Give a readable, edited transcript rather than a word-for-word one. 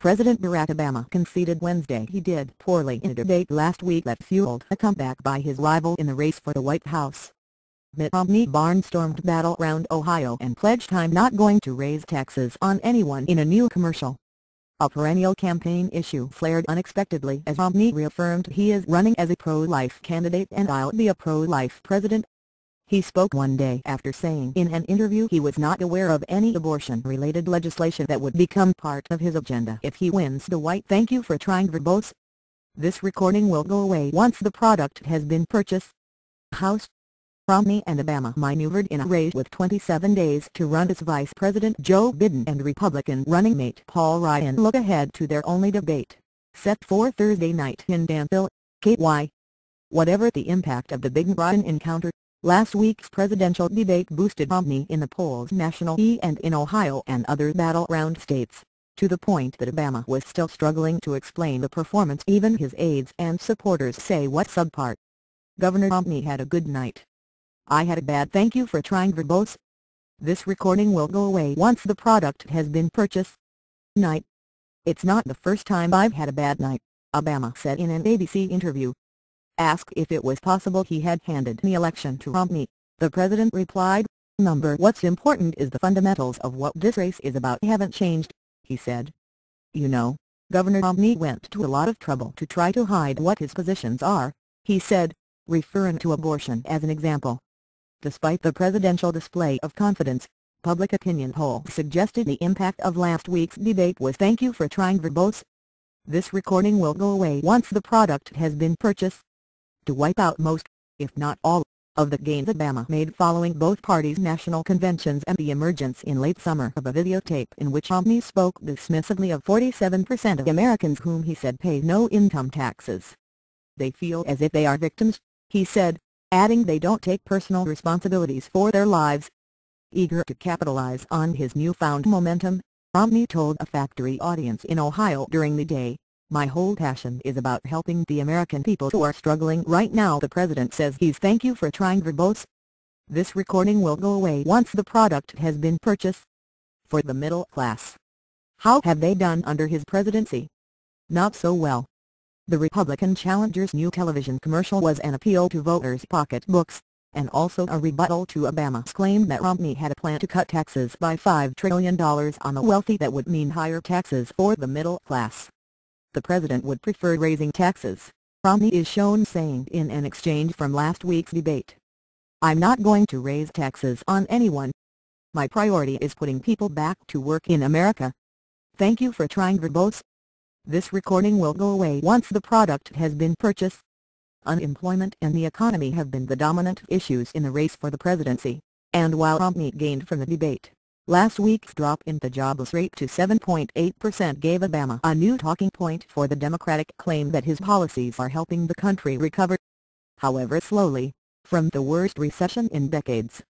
President Barack Obama conceded Wednesday he did poorly in a debate last week that fueled a comeback by his rival in the race for the White House. Mitt Romney barnstormed battle around Ohio and pledged I'm not going to raise taxes on anyone in a new commercial. A perennial campaign issue flared unexpectedly as Romney reaffirmed he is running as a pro-life candidate and I'll be a pro-life president. He spoke one day after saying in an interview he was not aware of any abortion-related legislation that would become part of his agenda if he wins the White. Thank you for trying verbose. This recording will go away once the product has been purchased. House Romney and Obama maneuvered in a race with 27 days to run as Vice President Joe Biden and Republican running mate Paul Ryan look ahead to their only debate, set for Thursday night in Danville, KY. Whatever the impact of the Biden-Ryan encounter, last week's presidential debate boosted Romney in the polls nationally and in Ohio and other battleground states, to the point that Obama was still struggling to explain the performance. Even his aides and supporters say what subpar. Governor Romney had a good night. I had a bad. Thank you for trying verbose. This recording will go away once the product has been purchased. Night. It's not the first time I've had a bad night, Obama said in an ABC interview. Asked if it was possible he had handed the election to Romney, the president replied, What's important is the fundamentals of what this race is about haven't changed, he said. You know, Governor Romney went to a lot of trouble to try to hide what his positions are, he said, referring to abortion as an example. Despite the presidential display of confidence, public opinion polls suggested the impact of last week's debate was thank you for trying verbose. This recording will go away once the product has been purchased. To wipe out most, if not all, of the gains Obama made following both parties' national conventions and the emergence in late summer of a videotape in which Romney spoke dismissively of 47% of Americans whom he said pay no income taxes. They feel as if they are victims, he said, adding they don't take personal responsibilities for their lives. Eager to capitalize on his newfound momentum, Romney told a factory audience in Ohio during the day, My whole passion is about helping the American people who are struggling right now. The president says he's thank you for trying verbose. This recording will go away once the product has been purchased. For the middle class. How have they done under his presidency? Not so well. The Republican challenger's new television commercial was an appeal to voters' pocketbooks, and also a rebuttal to Obama's claim that Romney had a plan to cut taxes by $5 trillion on the wealthy that would mean higher taxes for the middle class. The president would prefer raising taxes, Romney is shown saying in an exchange from last week's debate. I'm not going to raise taxes on anyone. My priority is putting people back to work in America. Thank you for trying verbose. This recording will go away once the product has been purchased. Unemployment and the economy have been the dominant issues in the race for the presidency, and while Romney gained from the debate, last week's drop in the jobless rate to 7.8% gave Obama a new talking point for the Democratic claim that his policies are helping the country recover. However slowly, from the worst recession in decades.